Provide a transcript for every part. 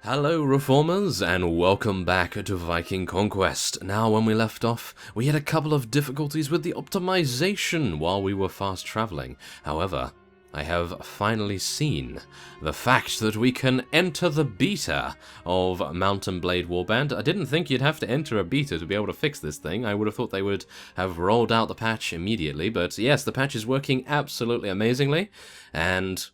Hello Reformers, and welcome back to Viking Conquest. Now, when we left off, we had a couple of difficulties with the optimization while we were fast traveling. However, I have finally seen the fact that we can enter the beta of Mount Blade Warband. I didn't think you'd have to enter a beta to be able to fix this thing. I would have thought they would have rolled out the patch immediately, but yes, the patch is working absolutely amazingly, and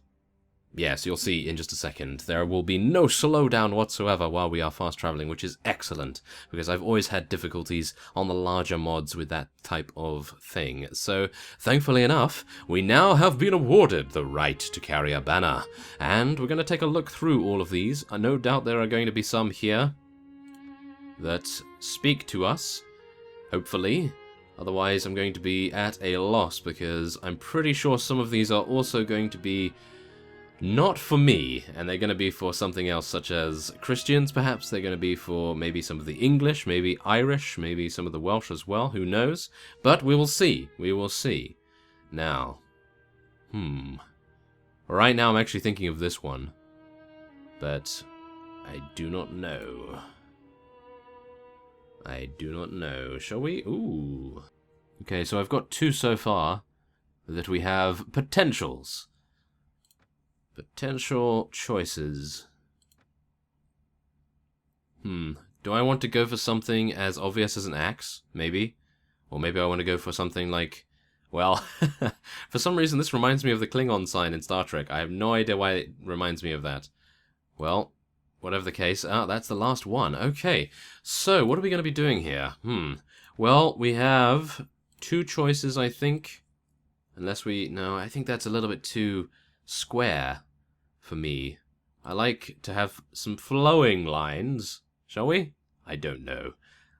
yes, you'll see in just a second. There will be no slowdown whatsoever while we are fast traveling, which is excellent, because I've always had difficulties on the larger mods with that type of thing. So, thankfully enough, we now have been awarded the right to carry a banner, and we're going to take a look through all of these. No doubt there are going to be some here that speak to us, hopefully. Otherwise, I'm going to be at a loss, because I'm pretty sure some of these are also going to be not for me, and they're going to be for something else, such as Christians, perhaps. They're going to be for maybe some of the English, maybe Irish, maybe some of the Welsh as well, who knows? But we will see, we will see. Now, right now I'm actually thinking of this one, but I do not know. I do not know. Shall we? Ooh. Okay, so I've got two so far that we have potentials. Potential choices. Do I want to go for something as obvious as an axe? Maybe. Or maybe I want to go for something like, well, for some reason this reminds me of the Klingon sign in Star Trek. I have no idea why it reminds me of that. Well, whatever the case, that's the last one. Okay, so what are we going to be doing here? Well, we have two choices, I think. Unless we... no, I think that's a little bit too square for me. I like to have some flowing lines. Shall we? I don't know.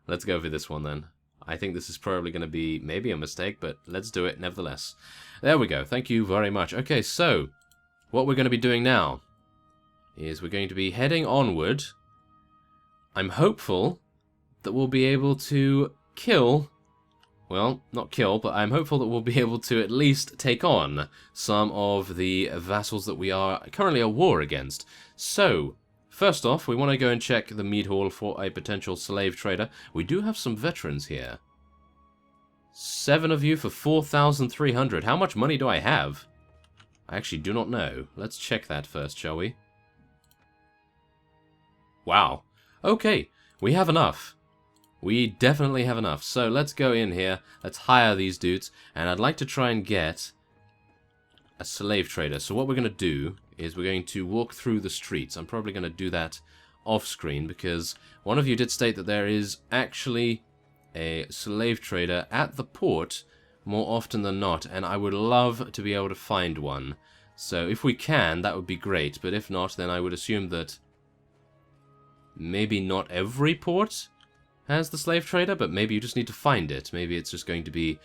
Let's go for this one then. I think this is probably going to be maybe a mistake, but let's do it nevertheless. There we go. Thank you very much. Okay, so what we're going to be doing now is we're going to be heading onward. I'm hopeful that we'll be able to kill... well, not kill, but I'm hopeful that we'll be able to at least take on some of the vassals that we are currently at war against. So, first off, we want to go and check the mead hall for a potential slave trader. We do have some veterans here. 7 of you for 4,300. How much money do I have? I actually do not know. Let's check that first, shall we? Wow. Okay, we have enough. We definitely have enough. So let's go in here, let's hire these dudes, and I'd like to try and get a slave trader. So what we're going to do is we're going to walk through the streets. I'm probably going to do that off screen because one of you did state that there is actually a slave trader at the port more often than not, and I would love to be able to find one. So if we can, that would be great, but if not, then I would assume that maybe not every port has the slave trader, but maybe you just need to find it. Maybe it's just going to be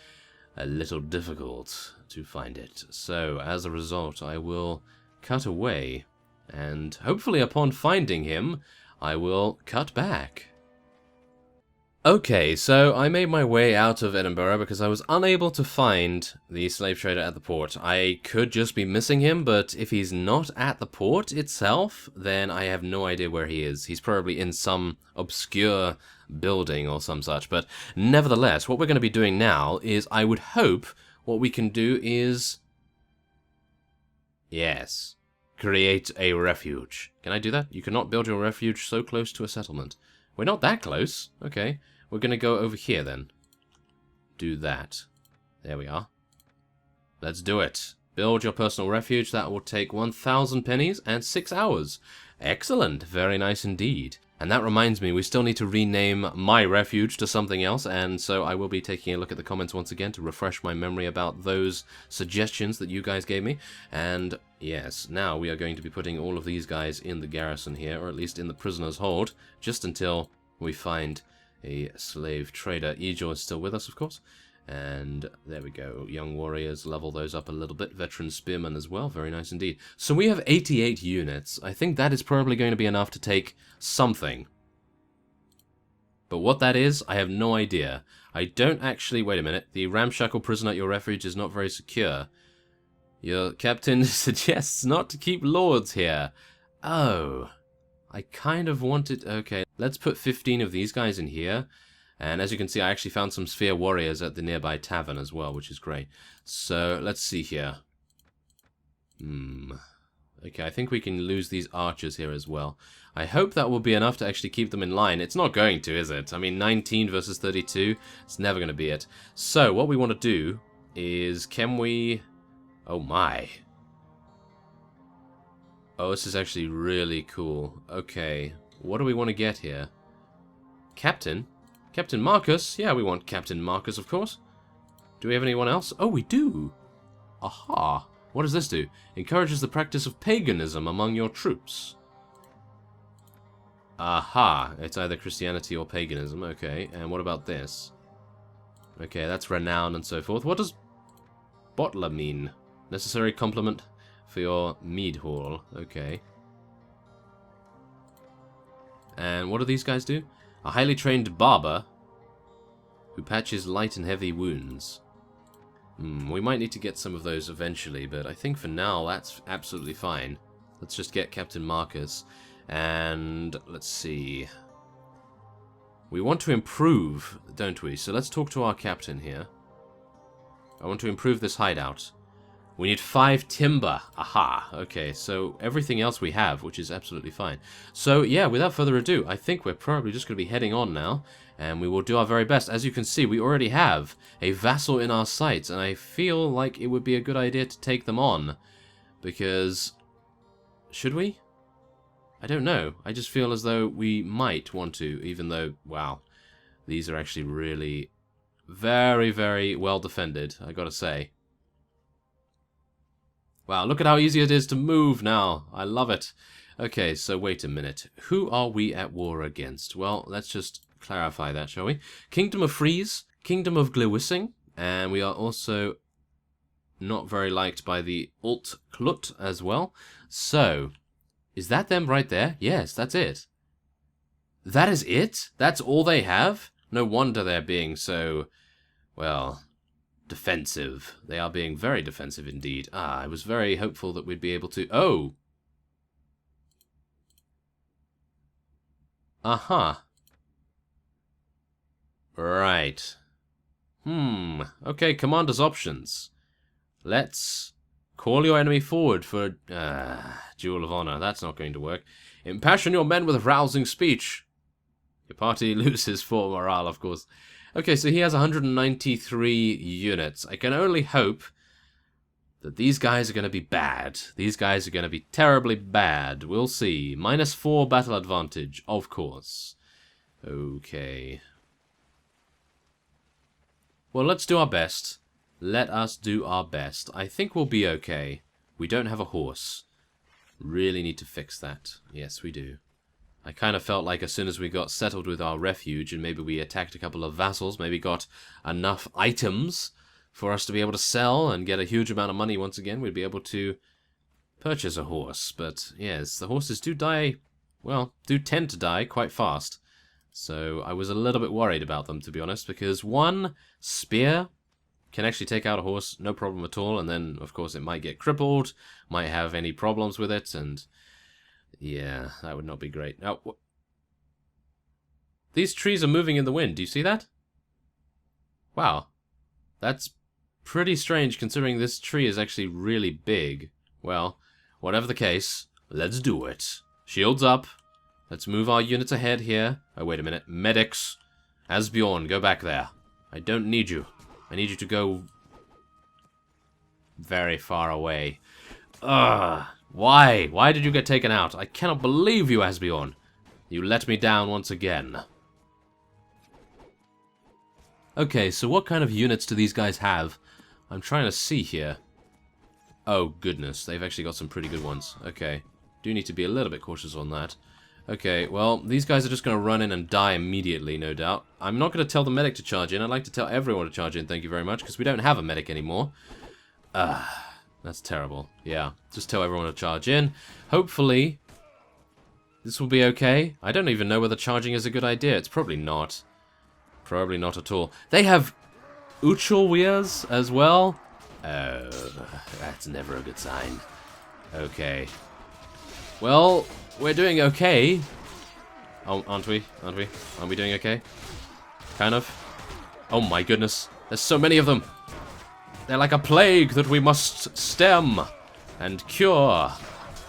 a little difficult to find it. So, as a result, I will cut away, and hopefully upon finding him, I will cut back. Okay, so I made my way out of Edinburgh because I was unable to find the slave trader at the port. I could just be missing him, but if he's not at the port itself, then I have no idea where he is. He's probably in some obscure building or some such, but nevertheless, what we're going to be doing now is I would hope what we can do is... yes, create a refuge. Can I do that? You cannot build your refuge so close to a settlement. We're not that close. Okay, we're going to go over here then. Do that. There we are. Let's do it. Build your personal refuge. That will take 1,000 pennies and 6 hours. Excellent. Very nice indeed. And that reminds me, we still need to rename my refuge to something else, and so I will be taking a look at the comments once again to refresh my memory about those suggestions that you guys gave me. And yes, now we are going to be putting all of these guys in the garrison here, or at least in the prisoner's hold, just until we find a slave trader. Ejor is still with us, of course. And there we go. Young warriors, level those up a little bit. Veteran spearmen as well. Very nice indeed. So we have 88 units. I think that is probably going to be enough to take something. But what that is, I have no idea. I don't actually... wait a minute. The ramshackle prison at your refuge is not very secure. Your captain suggests not to keep lords here. Oh. I kind of wanted... Okay, let's put 15 of these guys in here. And as you can see, I actually found some Sphere Warriors at the nearby tavern as well, which is great. So, let's see here. Okay, I think we can lose these archers here as well. I hope that will be enough to actually keep them in line. It's not going to, is it? I mean, 19 versus 32, it's never going to be it. So, what we want to do is, can we... Oh my. Oh, this is actually really cool. Okay, what do we want to get here? Captain? Captain Marcus? Yeah, we want Captain Marcus, of course. Do we have anyone else? Oh, we do! Aha! What does this do? Encourages the practice of paganism among your troops. Aha! It's either Christianity or paganism. Okay, and what about this? Okay, that's renown and so forth. What does bottler mean? Necessary compliment for your mead hall. Okay. And what do these guys do? A highly trained barber who patches light and heavy wounds. We might need to get some of those eventually, but I think for now that's absolutely fine. Let's just get Captain Marcus. And let's see. We want to improve, don't we? So let's talk to our captain here. I want to improve this hideout. We need 5 timber. Aha. Okay, so everything else we have, which is absolutely fine. So, yeah, without further ado, I think we're probably just going to be heading on now. And we will do our very best. As you can see, we already have a vassal in our sights. And I feel like it would be a good idea to take them on. Because... should we? I don't know. I just feel as though we might want to. Even though, wow. These are actually really very, very well defended, I gotta say. Wow, look at how easy it is to move now. I love it. Okay, so wait a minute. Who are we at war against? Well, let's just clarify that, shall we? Kingdom of Fries, Kingdom of Glewissing, and we are also not very liked by the Alt Klut as well. So, is that them right there? Yes, that's it. That is it? That's all they have? No wonder they're being so, well... defensive. They are being very defensive indeed. I was very hopeful that we'd be able to... Oh! Aha. Right. Okay, commander's options. Let's call your enemy forward for... Duel of Honor. That's not going to work. Impassion your men with rousing speech. Your party loses 4 morale, of course. Okay, so he has 193 units. I can only hope that these guys are going to be bad. These guys are going to be terribly bad. We'll see. -4 battle advantage, of course. Okay. Well, let's do our best. Let us do our best. I think we'll be okay. We don't have a horse. Really need to fix that. Yes, we do. I kind of felt like as soon as we got settled with our refuge and maybe we attacked a couple of vassals, maybe got enough items for us to be able to sell and get a huge amount of money once again, we'd be able to purchase a horse. But yes, the horses do die, well, do tend to die quite fast. So I was a little bit worried about them, to be honest, because one spear can actually take out a horse, no problem at all, and then, of course, it might get crippled, might have any problems with it, and... yeah, that would not be great. Now, these trees are moving in the wind. Do you see that? Wow. That's pretty strange considering this tree is actually really big. Well, whatever the case, let's do it. Shields up. Let's move our units ahead here. Oh, wait a minute. Medics. Asbjorn, go back there. I don't need you. I need you to go very far away. Ugh. Why? Why did you get taken out? I cannot believe you, Asbjorn. You let me down once again. Okay, so what kind of units do these guys have? I'm trying to see here. Oh, goodness. They've actually got some pretty good ones. Okay. Do need to be a little bit cautious on that. Okay, well, these guys are just going to run in and die immediately, no doubt. I'm not going to tell the medic to charge in. I'd like to tell everyone to charge in, thank you very much, because we don't have a medic anymore. That's terrible. Yeah, just tell everyone to charge in. Hopefully, this will be okay. I don't even know whether charging is a good idea. It's probably not. Probably not at all. They have Uchelweers as well. Oh, that's never a good sign. Okay. Well, we're doing okay. Oh, aren't we? Aren't we? Aren't we doing okay? Kind of. Oh my goodness. There's so many of them. They're like a plague that we must stem and cure.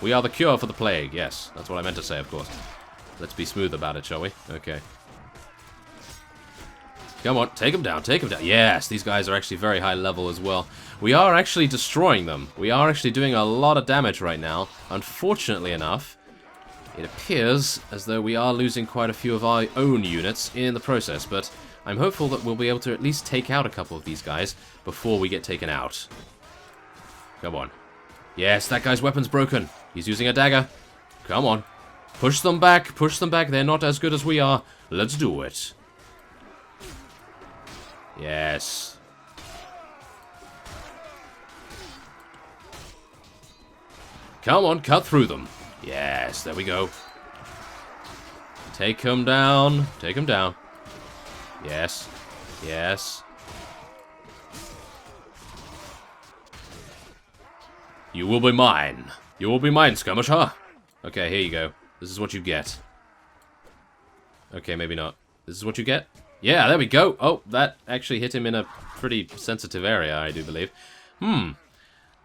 We are the cure for the plague. Yes, that's what I meant to say, of course. Let's be smooth about it, shall we? Okay. Come on, take them down, take them down. Yes, these guys are actually very high level as well. We are actually destroying them. We are actually doing a lot of damage right now. Unfortunately enough, it appears as though we are losing quite a few of our own units in the process, but I'm hopeful that we'll be able to at least take out a couple of these guys before we get taken out. Come on. Yes, that guy's weapon's broken. He's using a dagger. Come on. Push them back, push them back. They're not as good as we are. Let's do it. Yes. Come on, cut through them. Yes, there we go. Take him down. Take him down. Yes. Yes. You will be mine. You will be mine, skirmisher. Okay, here you go. This is what you get. Okay, maybe not. This is what you get? Yeah, there we go. Oh, that actually hit him in a pretty sensitive area, I do believe.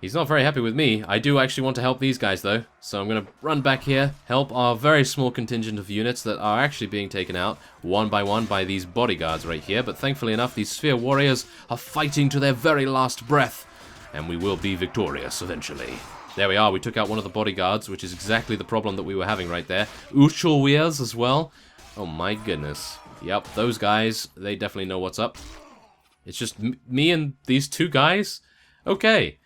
He's not very happy with me. I do actually want to help these guys, though. So I'm going to run back here, help our very small contingent of units that are actually being taken out one by these bodyguards right here. But thankfully enough, these sphere warriors are fighting to their very last breath. And we will be victorious eventually. There we are. We took out one of the bodyguards, which is exactly the problem that we were having right there. Uchelwiers as well. Oh my goodness. Yep, those guys, they definitely know what's up. It's just me and these two guys? Okay.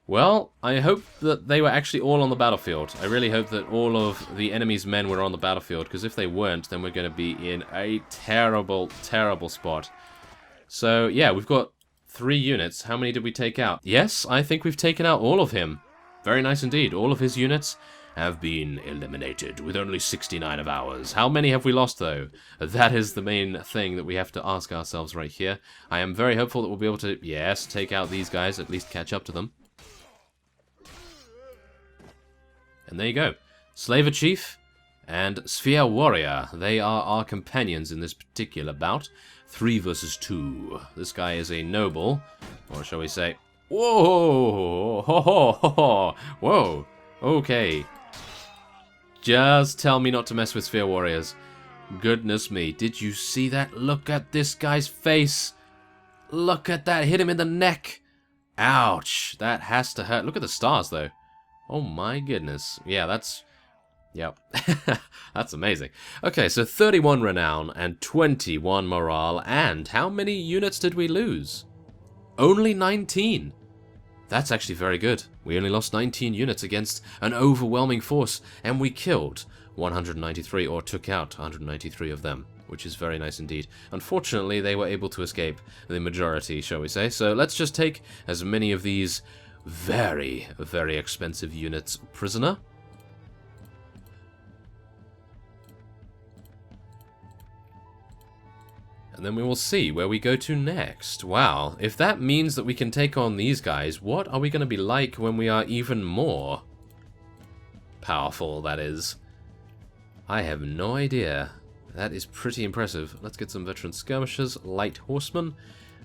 Well, I hope that they were actually all on the battlefield. I really hope that all of the enemy's men were on the battlefield, because if they weren't, then we're going to be in a terrible, terrible spot. So, yeah, we've got 3 units. How many did we take out? Yes, I think we've taken out all of him. Very nice indeed. All of his units have been eliminated with only 69 of ours. How many have we lost, though? That is the main thing that we have to ask ourselves right here. I am very hopeful that we'll be able to, yes, take out these guys, at least catch up to them. And there you go. Slaver Chief and Sphere Warrior. They are our companions in this particular bout. 3 versus 2. This guy is a noble, or shall we say... Whoa! Ho, ho, ho, ho. Whoa! Okay. Just tell me not to mess with Sphere Warriors. Goodness me. Did you see that? Look at this guy's face. Look at that. Hit him in the neck. Ouch. That has to hurt. Look at the stars, though. Oh my goodness. Yeah, that's... Yep. That's amazing. Okay, so 31 renown and 21 morale. And how many units did we lose? Only 19. That's actually very good. We only lost 19 units against an overwhelming force, and we killed 193, or took out 193 of them, which is very nice indeed. Unfortunately, they were able to escape the majority, shall we say. So let's just take as many of these very, very expensive units prisoner. And then we will see where we go to next. Wow, if that means that we can take on these guys, what are we going to be like when we are even more powerful, that is? I have no idea. That is pretty impressive. Let's get some veteran skirmishers, light horsemen,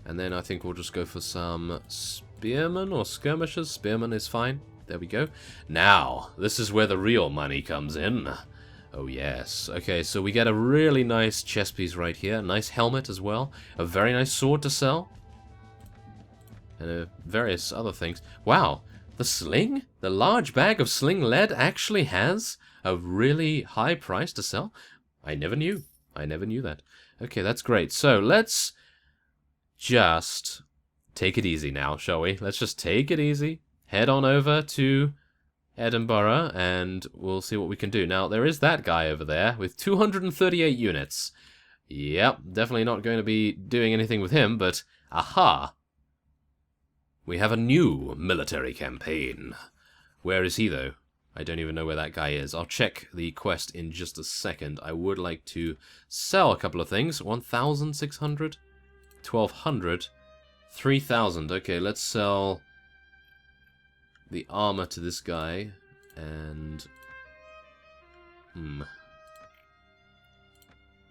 and then I think we'll just go for some spearmen or skirmishers. Spearmen is fine. There we go. Now, this is where the real money comes in. Oh yes. Okay, so we get a really nice chest piece right here. A nice helmet as well. A very nice sword to sell. And various other things. Wow. The sling? The large bag of sling lead actually has a really high price to sell? I never knew. I never knew that. Okay, that's great. So let's just take it easy now, shall we? Let's just take it easy. Head on over to Edinburgh, and we'll see what we can do. Now, there is that guy over there with 238 units. Yep, definitely not going to be doing anything with him, but aha! We have a new military campaign. Where is he, though? I don't even know where that guy is. I'll check the quest in just a second. I would like to sell a couple of things. 1,600, 1,200, 3,000. Okay, let's sell the armor to this guy, and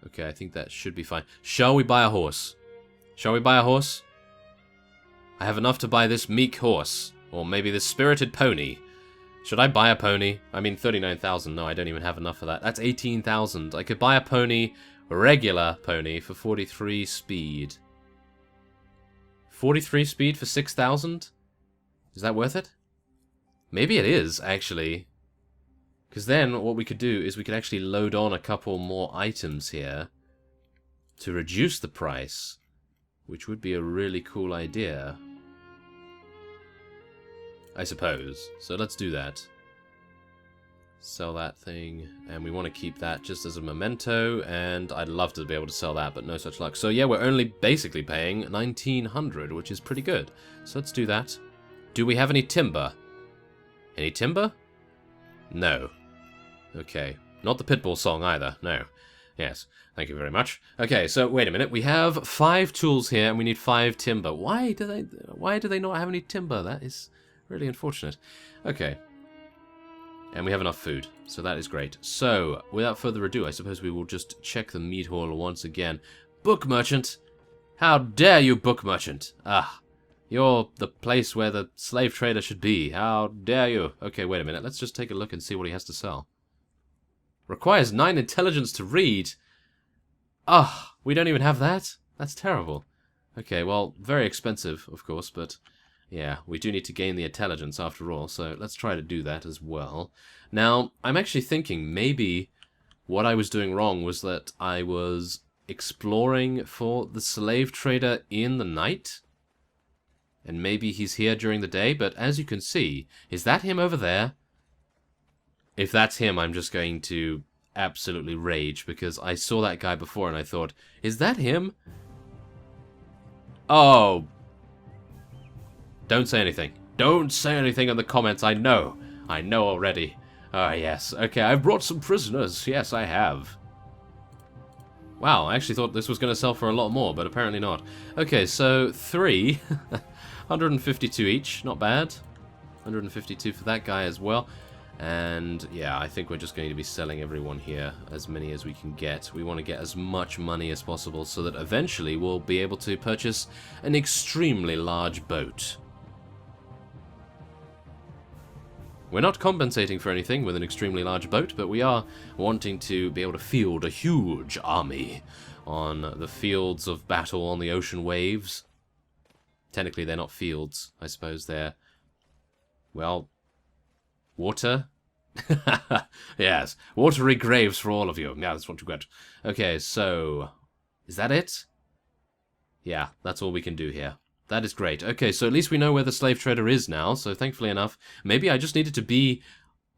Okay, I think that should be fine. Shall we buy a horse? Shall we buy a horse? I have enough to buy this meek horse. Or maybe this spirited pony. Should I buy a pony? I mean, 39,000. No, I don't even have enough for that. That's 18,000. I could buy a pony, a regular pony, for 43 speed. 43 speed for 6,000? Is that worth it? Maybe it is, actually. Because then what we could do is we could actually load on a couple more items here to reduce the price, which would be a really cool idea, I suppose. So let's do that. Sell that thing, and we want to keep that just as a memento, and I'd love to be able to sell that, but no such luck. So yeah, we're only basically paying 1,900, which is pretty good. So let's do that. Do we have any timber? Any timber? No. Okay. Not the Pitbull song either. No. Yes. Thank you very much. Okay, so wait a minute. We have 5 tools here, and we need 5 timber. Why do they not have any timber? That is really unfortunate. Okay. And we have enough food, so that is great. So, without further ado, I suppose we will just check the meat hall once again. Book merchant! How dare you, book merchant! Ah, you're the place where the slave trader should be. How dare you! Okay, wait a minute. Let's just take a look and see what he has to sell. Requires 9 intelligence to read. Ah, we don't even have that? That's terrible. Okay, well, very expensive, of course, but yeah, we do need to gain the intelligence after all, so let's try to do that as well. Now, I'm actually thinking maybe what I was doing wrong was that I was exploring for the slave trader in the night. And maybe he's here during the day, but as you can see, is that him over there? If that's him, I'm just going to absolutely rage, because I saw that guy before and I thought, is that him? Oh. Don't say anything. Don't say anything in the comments, I know. I know already. Ah, yes. Okay, I've brought some prisoners. Yes, I have. Wow, I actually thought this was going to sell for a lot more, but apparently not. Okay, so 3. 152 each, not bad. 152 for that guy as well. And yeah, I think we're just going to be selling everyone here, as many as we can get. We want to get as much money as possible so that eventually we'll be able to purchase an extremely large boat. We're not compensating for anything with an extremely large boat, but we are wanting to be able to field a huge army on the fields of battle on the ocean waves. Technically, they're not fields. I suppose they're, well, water? Yes, watery graves for all of you. Yeah, that's what you get. Okay, so, is that it? Yeah, that's all we can do here. That is great. Okay, so at least we know where the slave trader is now, so thankfully enough. Maybe I just needed to be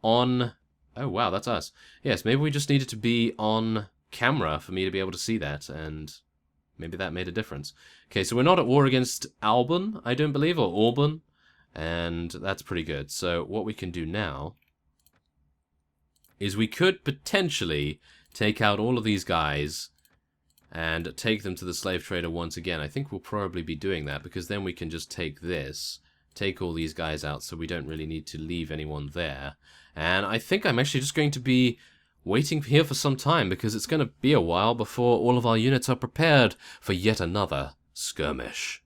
on... Oh, wow, that's us. Yes, maybe we just needed to be on camera for me to be able to see that, and maybe that made a difference. Okay, so we're not at war against Alban, I don't believe, or Auburn, and that's pretty good. So what we can do now is we could potentially take out all of these guys and take them to the slave trader once again. I think we'll probably be doing that, because then we can just take this, take all these guys out, so we don't really need to leave anyone there. And I think I'm actually just going to be waiting here for some time, because it's going to be a while before all of our units are prepared for yet another skirmish.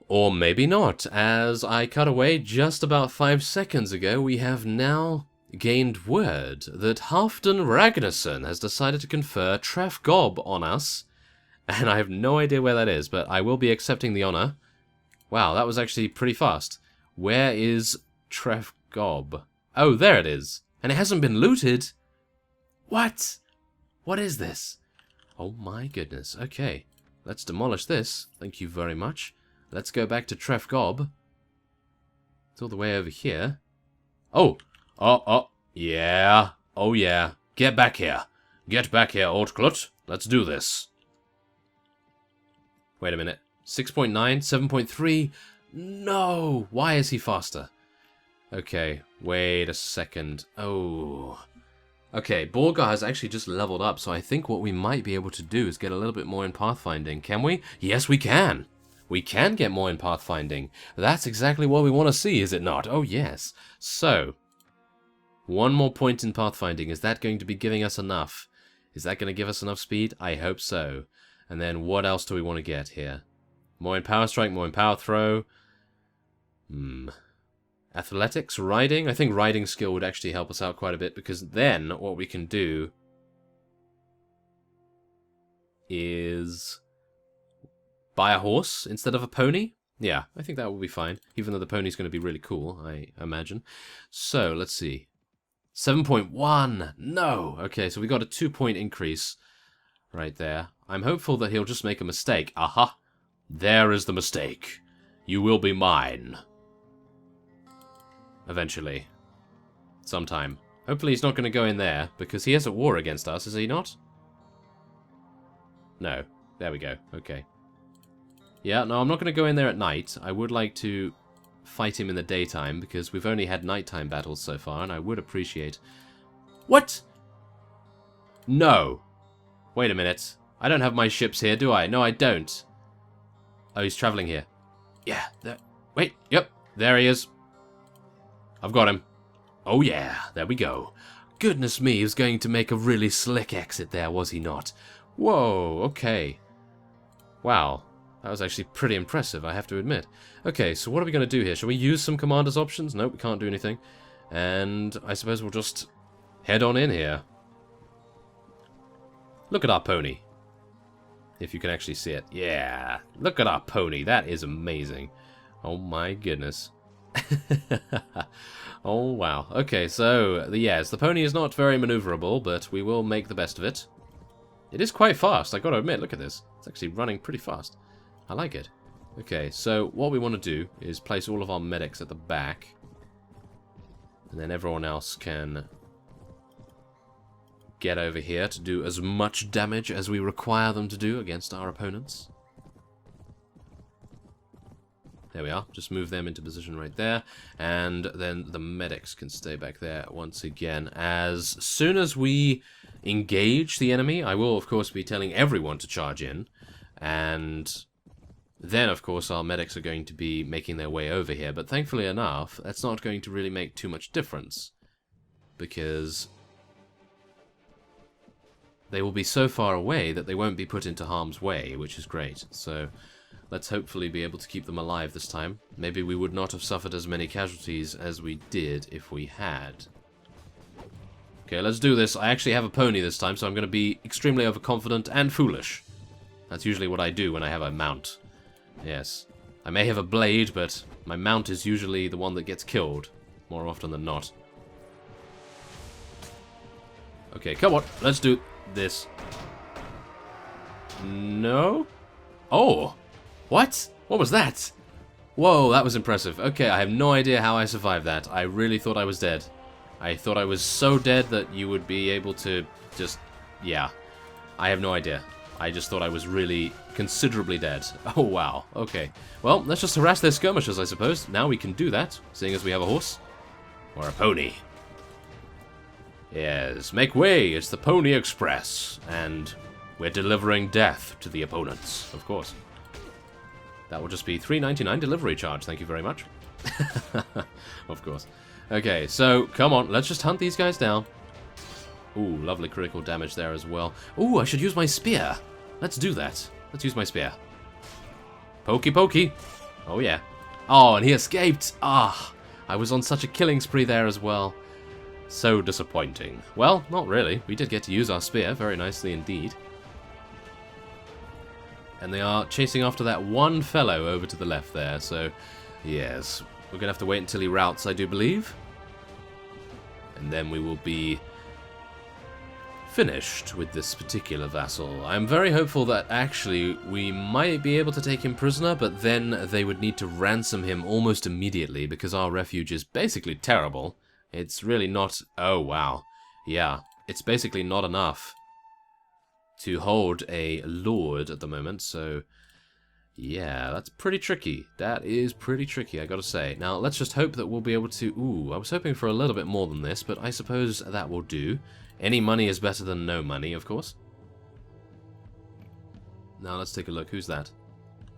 Or maybe not. As I cut away just about 5 seconds ago, we have now gained word that Halfdan Ragnarsson has decided to confer Tref Gob on us, and I have no idea where that is, but I will be accepting the honor. Wow, that was actually pretty fast. Where is Tref Gob? Oh, there it is. And it hasn't been looted? What? What is this? Oh my goodness. Okay, let's demolish this. Thank you very much. Let's go back to Tref Gob. It's all the way over here. Oh! Oh, yeah. Oh, yeah. Get back here. Get back here, Ortklut. Let's do this. Wait a minute. 6.9? 7.3? No! Why is he faster? Okay, wait a second. Oh. Okay, Borgar has actually just leveled up, so I think what we might be able to do is get a little bit more in pathfinding. Can we? Yes, we can! We can get more in pathfinding. That's exactly what we want to see, is it not? Oh, yes. So, One more point in pathfinding. Is that going to be giving us enough? Is that going to give us enough speed? I hope so. And then what else do we want to get here? More in power strike, more in power throw. Athletics, riding? I think riding skill would actually help us out quite a bit, because then what we can do is buy a horse instead of a pony. Yeah, I think that will be fine, even though the pony's going to be really cool, I imagine. So, let's see. 7.1! No! Okay, so we got a 2-point increase right there. I'm hopeful that he'll just make a mistake. Aha! There is the mistake. You will be mine. Eventually. Sometime. Hopefully he's not going to go in there, because he has a war against us, is he not? No. There we go. Okay. Yeah, no, I'm not going to go in there at night. I would like to fight him in the daytime, because we've only had nighttime battles so far, and I would appreciate... What? No. Wait a minute. I don't have my ships here, do I? No, I don't. Oh, he's traveling here. Yeah, there... Wait, yep, there he is. I've got him. Oh yeah, there we go. Goodness me, he was going to make a really slick exit there, was he not? Whoa, okay. Wow, that was actually pretty impressive, I have to admit. Okay, so what are we going to do here? Shall we use some commander's options? Nope, we can't do anything. And I suppose we'll just head on in here. Look at our pony. If you can actually see it. Yeah, look at our pony. That is amazing. Oh my goodness. Oh wow. Okay, so yes, the pony is not very maneuverable, but we will make the best of it. It is quite fast, I gotta admit. Look at this. It's actually running pretty fast. I like it. Okay, so what we want to do is place all of our medics at the back, and then everyone else can get over here to do as much damage as we require them to do against our opponents. There we are. Just move them into position right there. And then the medics can stay back there once again. As soon as we engage the enemy, I will, of course, be telling everyone to charge in. And then, of course, our medics are going to be making their way over here. But thankfully enough, that's not going to really make too much difference. Because they will be so far away that they won't be put into harm's way, which is great. So let's hopefully be able to keep them alive this time. Maybe we would not have suffered as many casualties as we did if we had. Okay, let's do this. I actually have a pony this time, so I'm going to be extremely overconfident and foolish. That's usually what I do when I have a mount. Yes. I may have a blade, but my mount is usually the one that gets killed, more often than not. Okay, come on. Let's do this. No? Oh! What? What was that? Whoa, that was impressive. Okay, I have no idea how I survived that. I really thought I was dead. I thought I was so dead that you would be able to just... Yeah. I have no idea. I just thought I was really considerably dead. Oh, wow. Okay. Well, let's just harass their skirmishers, I suppose. Now we can do that, seeing as we have a horse. Or a pony. Yes, make way. It's the Pony Express. And we're delivering death to the opponents, of course. That will just be $3.99 delivery charge, thank you very much. Of course. Okay, so, come on, let's just hunt these guys down. Ooh, lovely critical damage there as well. Ooh, I should use my spear. Let's do that. Let's use my spear. Pokey pokey. Oh, yeah. Oh, and he escaped. Ah, I was on such a killing spree there as well. So disappointing. Well, not really. We did get to use our spear very nicely indeed. And they are chasing after that one fellow over to the left there, so yes, we're going to have to wait until he routs, I do believe. And then we will be finished with this particular vassal. I'm very hopeful that actually we might be able to take him prisoner, but then they would need to ransom him almost immediately because our refuge is basically terrible. It's really not... Oh, wow. Yeah, it's basically not enough to hold a lord at the moment, so yeah, that's pretty tricky. That is pretty tricky, I gotta say. Now, let's just hope that we'll be able to... Ooh, I was hoping for a little bit more than this, but I suppose that will do. Any money is better than no money, of course. Now, let's take a look. Who's that?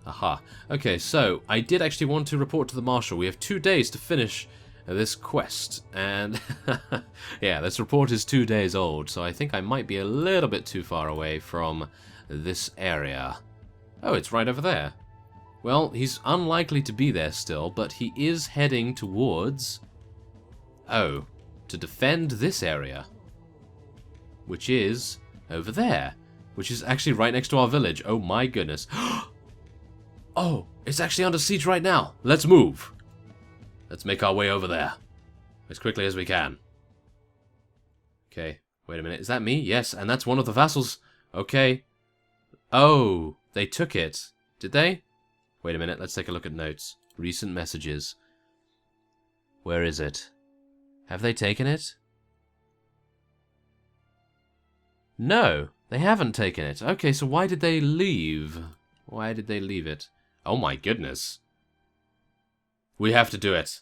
Aha. Okay, so, I did actually want to report to the Marshal. We have 2 days to finish this quest. And yeah, this report is 2 days old, so I think I might be a little bit too far away from this area. Oh, it's right over there. Well, he's unlikely to be there still, but he is heading towards... Oh, to defend this area. Which is over there. Which is actually right next to our village. Oh my goodness. Oh, it's actually under siege right now. Let's move. Let's make our way over there. As quickly as we can. Okay, wait a minute. Is that me? Yes, and that's one of the vassals. Okay. Oh, they took it. Did they? Wait a minute, let's take a look at notes. Recent messages. Where is it? Have they taken it? No, they haven't taken it. Okay, so why did they leave? Why did they leave it? Oh my goodness. We have to do it.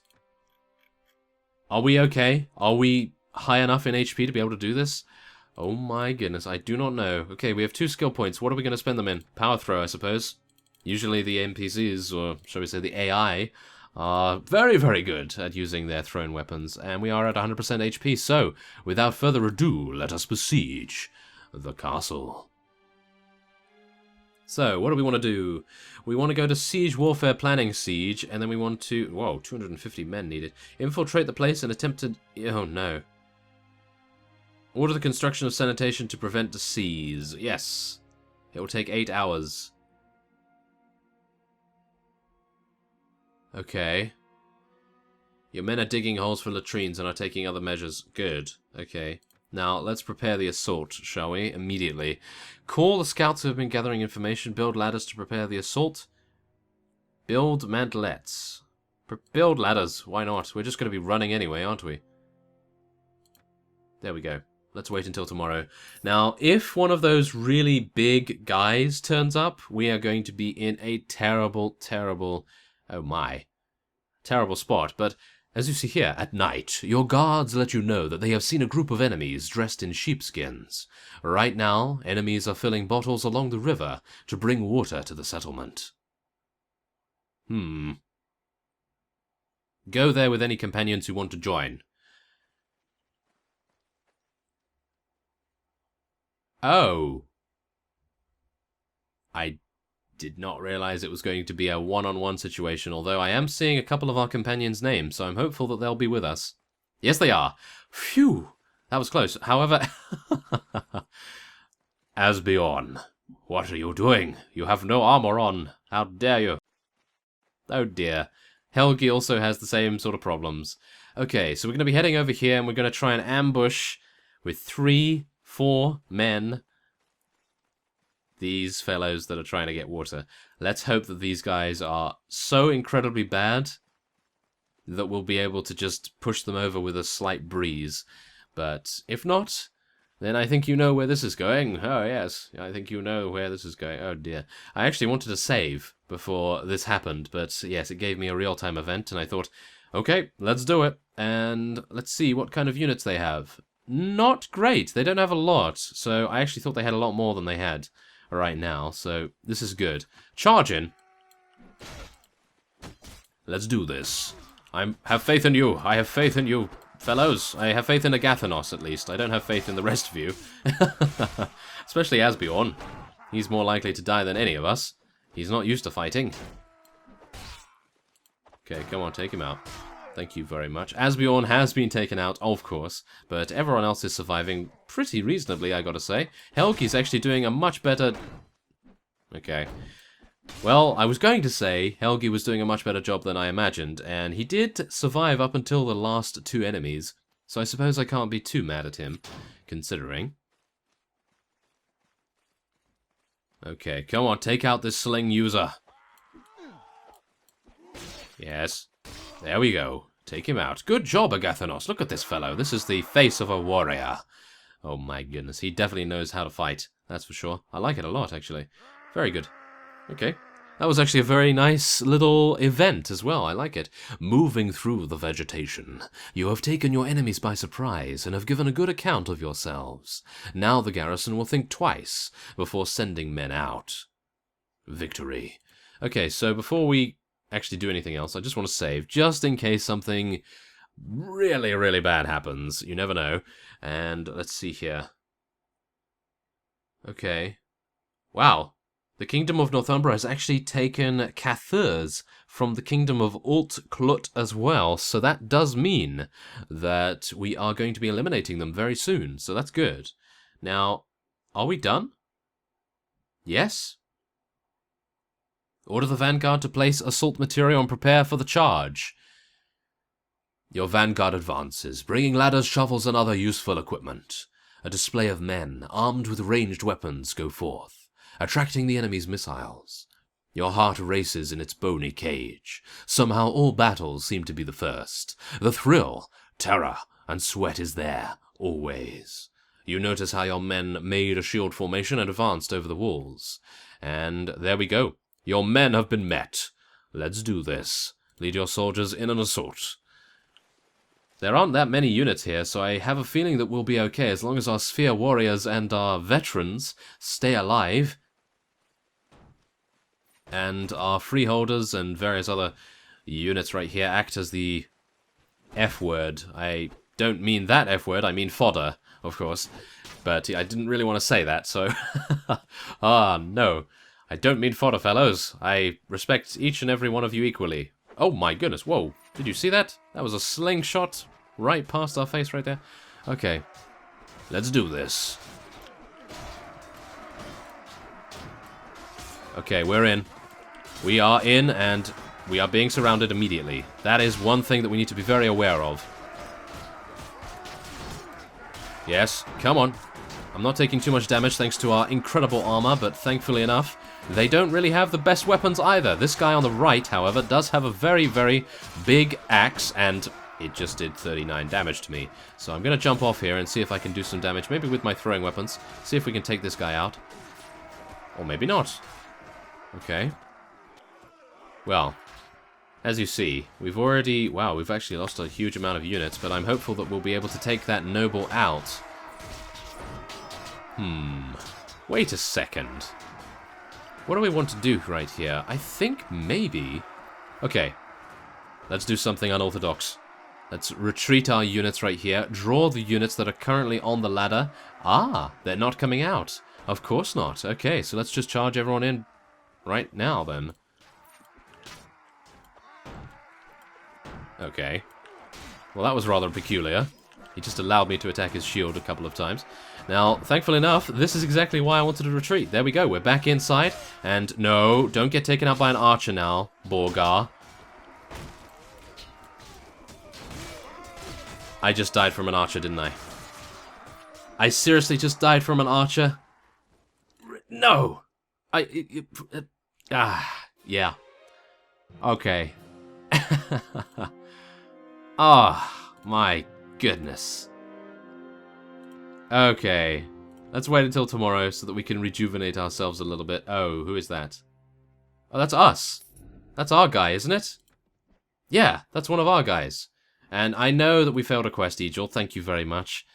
Are we okay? Are we high enough in HP to be able to do this? Oh my goodness, I do not know. Okay, we have 2 skill points. What are we going to spend them in? Power throw, I suppose. Usually the NPCs, or shall we say the AI, are very, very good at using their thrown weapons, and we are at 100% HP, so, without further ado, let us besiege the castle. So, what do we want to do? We want to go to Siege Warfare Planning Siege, and then we want to... Whoa, 250 men needed. Infiltrate the place and attempt to... Oh, no. Order the construction of sanitation to prevent disease. Yes. It will take 8 hours. Okay. Your men are digging holes for latrines and are taking other measures. Good. Okay. Now, let's prepare the assault, shall we? Immediately. Call the scouts who have been gathering information. Build ladders to prepare the assault. Build mantlets. Build ladders. Why not? We're just going to be running anyway, aren't we? There we go. Let's wait until tomorrow. Now, if one of those really big guys turns up, we are going to be in a terrible, terrible... Oh my. Terrible spot, but as you see here, at night, your guards let you know that they have seen a group of enemies dressed in sheepskins. Right now, enemies are filling bottles along the river to bring water to the settlement. Go there with any companions who want to join. Oh. I did not realize it was going to be a one-on-one situation, although I am seeing a couple of our companions' names, so I'm hopeful that they'll be with us. Yes, they are. Phew! That was close. However... Asbjorn, what are you doing? You have no armor on. How dare you? Oh dear. Helgi also has the same sort of problems. Okay, so we're going to be heading over here, and we're going to try and ambush with 3, 4 men... these fellows that are trying to get water. Let's hope that these guys are so incredibly bad that we'll be able to just push them over with a slight breeze. But if not, then I think you know where this is going. Oh, yes, I think you know where this is going. Oh, dear. I actually wanted to save before this happened, but yes, it gave me a real-time event, and I thought, okay, let's do it. And let's see what kind of units they have. Not great. They don't have a lot, so I actually thought they had a lot more than they had right now, so this is good. Charging. Let's do this. I have faith in you. I have faith in you, fellows. I have faith in Agathanos, at least. I don't have faith in the rest of you. Especially Asbjorn. He's more likely to die than any of us. He's not used to fighting. Okay, come on, take him out. Thank you very much. Asbjorn has been taken out, of course, but everyone else is surviving pretty reasonably, I gotta say. Helgi's actually doing a much better... Okay. Well, I was going to say Helgi was doing a much better job than I imagined, and he did survive up until the last 2 enemies, so I suppose I can't be too mad at him, considering. Okay, come on, take out this sling user. Yes. There we go. Take him out. Good job, Agathanos. Look at this fellow. This is the face of a warrior. Oh my goodness. He definitely knows how to fight. That's for sure. I like it a lot, actually. Very good. Okay. That was actually a very nice little event as well. I like it. Moving through the vegetation. You have taken your enemies by surprise and have given a good account of yourselves. Now the garrison will think twice before sending men out. Victory. Okay, so before we actually do anything else, I just want to save, just in case something really, really bad happens. You never know. And let's see here. Okay. Wow. The Kingdom of Northumbria has actually taken Cathurs from the Kingdom of Alt-Clut as well, so that does mean that we are going to be eliminating them very soon, so that's good. Now, are we done? Yes? Order the vanguard to place assault material and prepare for the charge. Your vanguard advances, bringing ladders, shovels, and other useful equipment. A display of men, armed with ranged weapons, go forth, attracting the enemy's missiles. Your heart races in its bony cage. Somehow all battles seem to be the first. The thrill, terror, and sweat is there, always. You notice how your men made a shield formation and advanced over the walls. And there we go. Your men have been met. Let's do this. Lead your soldiers in an assault. There aren't that many units here, so I have a feeling that we'll be okay as long as our Sphere warriors and our veterans stay alive. And our freeholders and various other units right here act as the F word. I don't mean that F word, I mean fodder, of course. But I didn't really want to say that, so... no. I don't mean fodder, fellows. I respect each and every one of you equally. Oh my goodness, whoa. Did you see that? That was a slingshot right past our face right there. Okay. Let's do this. Okay, we're in. We are in, and we are being surrounded immediately. That is one thing that we need to be very aware of. Yes, come on. I'm not taking too much damage thanks to our incredible armor, but thankfully enough, they don't really have the best weapons either. This guy on the right, however, does have a very, very big axe, and it just did 39 damage to me. So I'm going to jump off here and see if I can do some damage, maybe with my throwing weapons. See if we can take this guy out. Or maybe not. Okay. Well, as you see, we've already... Wow, we've actually lost a huge amount of units, but I'm hopeful that we'll be able to take that noble out. Wait a second. What do we want to do right here? I think maybe... Okay. Let's do something unorthodox. Let's retreat our units right here. Draw the units that are currently on the ladder. Ah, they're not coming out. Of course not. Okay, so let's just charge everyone in right now then. Okay. Well, that was rather peculiar. He just allowed me to attack his shield a couple of times. Now, thankfully enough, this is exactly why I wanted to retreat. There we go, we're back inside. And no, don't get taken out by an archer now, Borgar. I just died from an archer, didn't I? I seriously just died from an archer? No! Yeah. Okay. Ah, my goodness. Okay. Let's wait until tomorrow so that we can rejuvenate ourselves a little bit. Oh, who is that? Oh, that's us. That's our guy, isn't it? Yeah, that's one of our guys. And I know that we failed a quest, Egil. Thank you very much.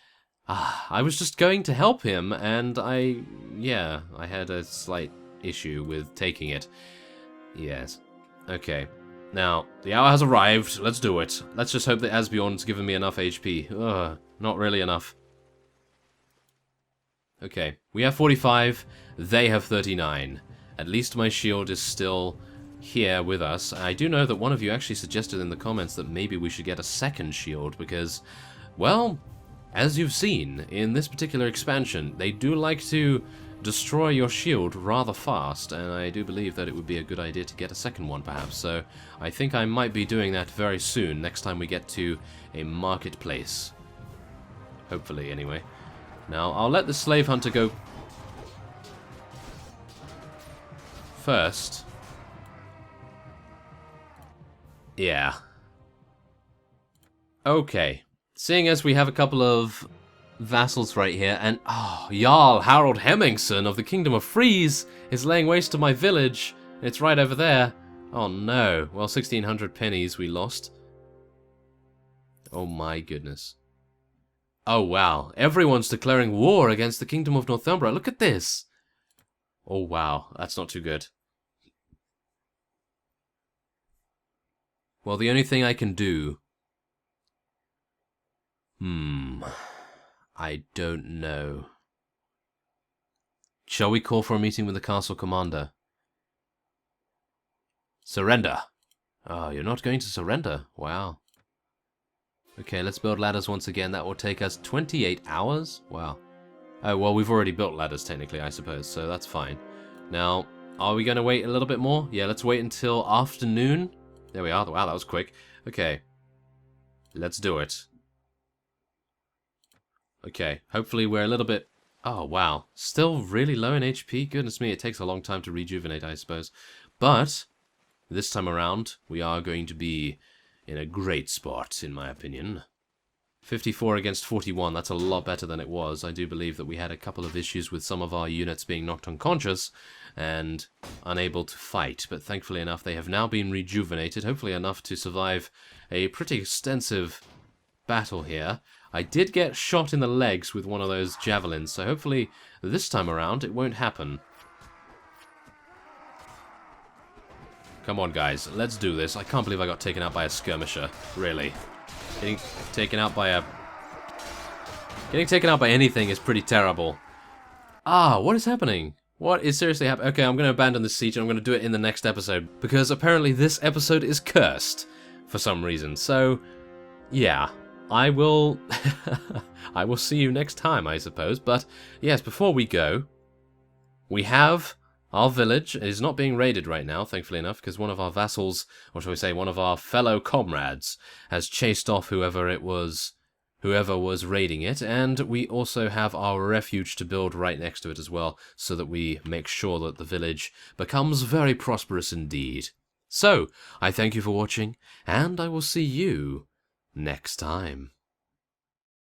I was just going to help him, and I had a slight issue with taking it. Yes. Okay. Now, the hour has arrived. Let's do it. Let's just hope that Asbjorn's given me enough HP. Ugh, not really enough. Okay, we have 45. They have 39. At least my shield is still here with us. I do know that one of you actually suggested in the comments that maybe we should get a second shield because, well, as you've seen in this particular expansion, they do like to destroy your shield rather fast, and I do believe that it would be a good idea to get a second one perhaps, so I think I might be doing that very soon, next time we get to a marketplace. Hopefully, anyway. Now, I'll let the slave hunter go first. Yeah. Okay. Seeing as we have a couple of vassals right here, and Jarl Harold Hemmingson of the Kingdom of Fries is laying waste to my village. It's right over there. Oh no. Well, 1,600 pennies we lost. Oh my goodness. Oh wow. Everyone's declaring war against the Kingdom of Northumbria. Look at this. Oh wow. That's not too good. Well, the only thing I can do I don't know. Shall we call for a meeting with the castle commander? Surrender. Oh, you're not going to surrender. Wow. Okay, let's build ladders once again. That will take us 28 hours? Wow. Oh, well, we've already built ladders, technically, I suppose, so that's fine. Now, are we going to wait a little bit more? Yeah, let's wait until afternoon. There we are. Wow, that was quick. Okay. Let's do it. Okay, hopefully we're a little bit... Oh, wow. Still really low in HP? Goodness me, it takes a long time to rejuvenate, I suppose. But, this time around, we are going to be in a great spot, in my opinion. 54 against 41, that's a lot better than it was. I do believe that we had a couple of issues with some of our units being knocked unconscious and unable to fight, but thankfully enough they have now been rejuvenated, hopefully enough to survive a pretty extensive battle here. I did get shot in the legs with one of those javelins, so hopefully this time around it won't happen. Come on guys, let's do this. I can't believe I got taken out by a skirmisher, really. Getting taken out by anything is pretty terrible. Ah, what is happening? What is seriously happening? Okay, I'm going to abandon this siege and I'm going to do it in the next episode, because apparently this episode is cursed for some reason. So, yeah, I will I will see you next time, I suppose. But yes, before we go, we have our village. It is not being raided right now, thankfully enough, because one of our vassals, or shall we say one of our fellow comrades, has chased off whoever was raiding it, and we also have our refuge to build right next to it as well, so that we make sure that the village becomes very prosperous indeed. So, I thank you for watching, and I will see you next time.